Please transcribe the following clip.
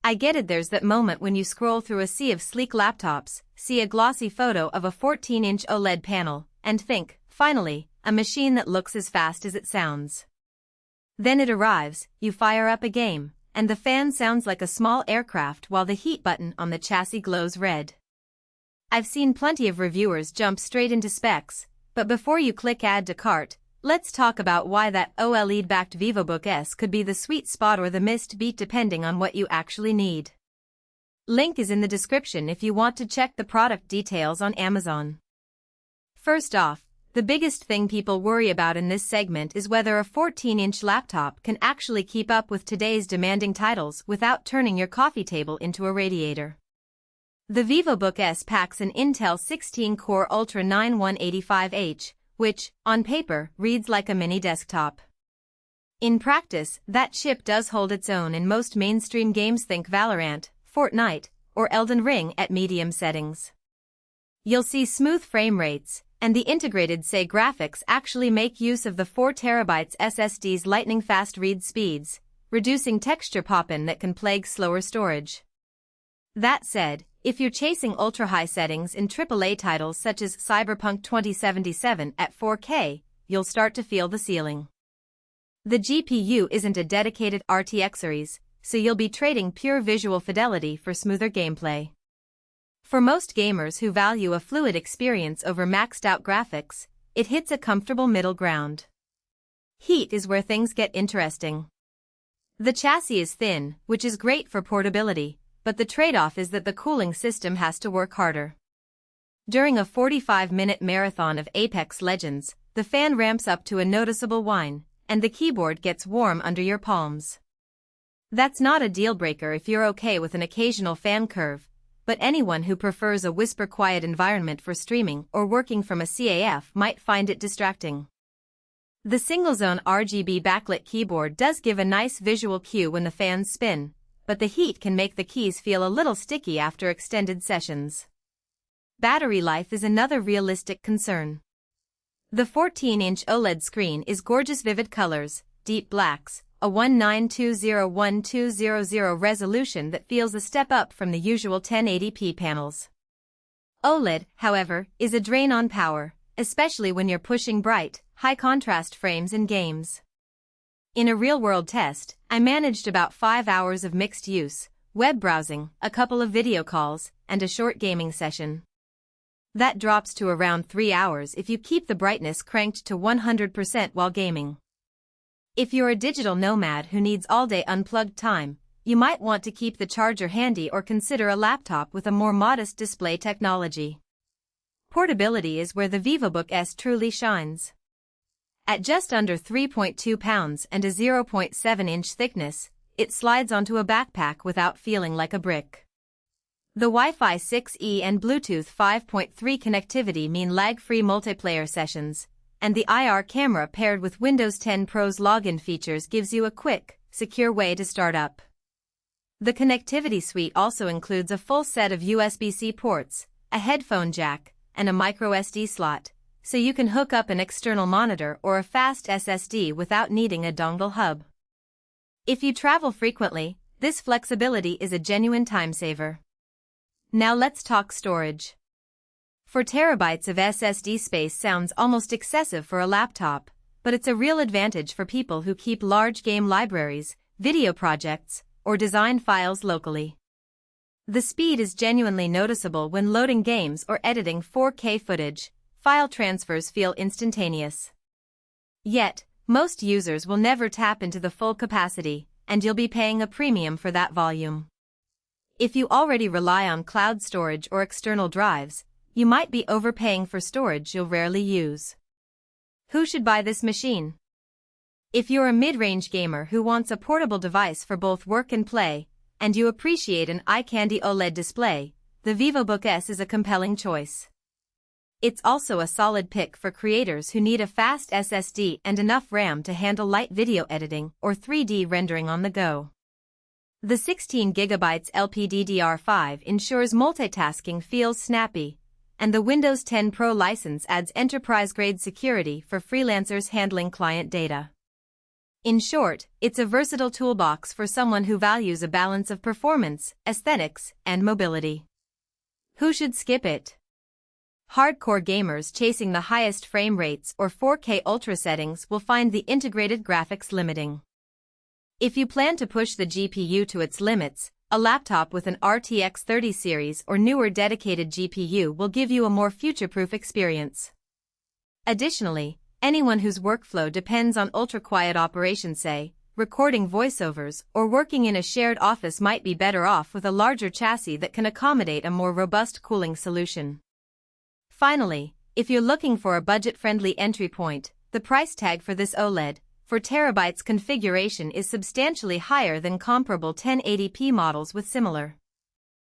I get it, there's that moment when you scroll through a sea of sleek laptops, see a glossy photo of a 14-inch OLED panel, and think, finally, a machine that looks as fast as it sounds. Then it arrives, you fire up a game, and the fan sounds like a small aircraft while the heat button on the chassis glows red. I've seen plenty of reviewers jump straight into specs, but before you click add to cart, let's talk about why that OLED-backed Vivobook S could be the sweet spot or the missed beat depending on what you actually need. Link is in the description if you want to check the product details on Amazon. First off, the biggest thing people worry about in this segment is whether a 14-inch laptop can actually keep up with today's demanding titles without turning your coffee table into a radiator. The Vivobook S packs an Intel 16-core Ultra 9185H, which, on paper, reads like a mini desktop. In practice, that chip does hold its own in most mainstream games, think Valorant, Fortnite, or Elden Ring at medium settings. You'll see smooth frame rates, and the integrated SE graphics actually make use of the 4TB SSD's lightning-fast read speeds, reducing texture pop-in that can plague slower storage. That said, if you're chasing ultra-high settings in AAA titles such as Cyberpunk 2077 at 4K, you'll start to feel the ceiling. The GPU isn't a dedicated RTX series, so you'll be trading pure visual fidelity for smoother gameplay. For most gamers who value a fluid experience over maxed-out graphics, it hits a comfortable middle ground. Heat is where things get interesting. The chassis is thin, which is great for portability, but the trade-off is that the cooling system has to work harder. During a 45-minute marathon of Apex Legends, the fan ramps up to a noticeable whine, and the keyboard gets warm under your palms. That's not a deal-breaker if you're okay with an occasional fan curve, but anyone who prefers a whisper-quiet environment for streaming or working from a CAF might find it distracting. The single-zone RGB backlit keyboard does give a nice visual cue when the fans spin, but the heat can make the keys feel a little sticky after extended sessions. Battery life is another realistic concern. The 14-inch OLED screen is gorgeous vivid colors, deep blacks, a 1920x1200 resolution that feels a step up from the usual 1080p panels. OLED, however, is a drain on power, especially when you're pushing bright, high-contrast frames in games. In a real-world test, I managed about 5 hours of mixed use, web browsing, a couple of video calls, and a short gaming session. That drops to around 3 hours if you keep the brightness cranked to 100% while gaming. If you're a digital nomad who needs all-day unplugged time, you might want to keep the charger handy or consider a laptop with a more modest display technology. Portability is where the Vivobook S truly shines. At just under 3.2 pounds and a 0.7-inch thickness, it slides onto a backpack without feeling like a brick. The Wi-Fi 6E and Bluetooth 5.3 connectivity mean lag-free multiplayer sessions, and the IR camera paired with Windows 10 Pro's login features gives you a quick, secure way to start up. The connectivity suite also includes a full set of USB-C ports, a headphone jack, and a microSD slot, so you can hook up an external monitor or a fast SSD without needing a dongle hub. If you travel frequently, this flexibility is a genuine time saver. Now let's talk storage. 4 terabytes of SSD space sounds almost excessive for a laptop, but it's a real advantage for people who keep large game libraries, video projects, or design files locally. The speed is genuinely noticeable when loading games or editing 4K footage. File transfers feel instantaneous. Yet, most users will never tap into the full capacity, and you'll be paying a premium for that volume. If you already rely on cloud storage or external drives, you might be overpaying for storage you'll rarely use. Who should buy this machine? If you're a mid-range gamer who wants a portable device for both work and play, and you appreciate an eye-candy OLED display, the Vivobook S is a compelling choice. It's also a solid pick for creators who need a fast SSD and enough RAM to handle light video editing or 3D rendering on the go. The 16GB LPDDR5 ensures multitasking feels snappy, and the Windows 10 Pro license adds enterprise-grade security for freelancers handling client data. In short, it's a versatile toolbox for someone who values a balance of performance, aesthetics, and mobility. Who should skip it? Hardcore gamers chasing the highest frame rates or 4K ultra settings will find the integrated graphics limiting. If you plan to push the GPU to its limits, a laptop with an RTX 30 series or newer dedicated GPU will give you a more future-proof experience. Additionally, anyone whose workflow depends on ultra-quiet operation, say, recording voiceovers or working in a shared office, might be better off with a larger chassis that can accommodate a more robust cooling solution. Finally, if you're looking for a budget-friendly entry point, the price tag for this OLED, 4TB configuration is substantially higher than comparable 1080p models with similar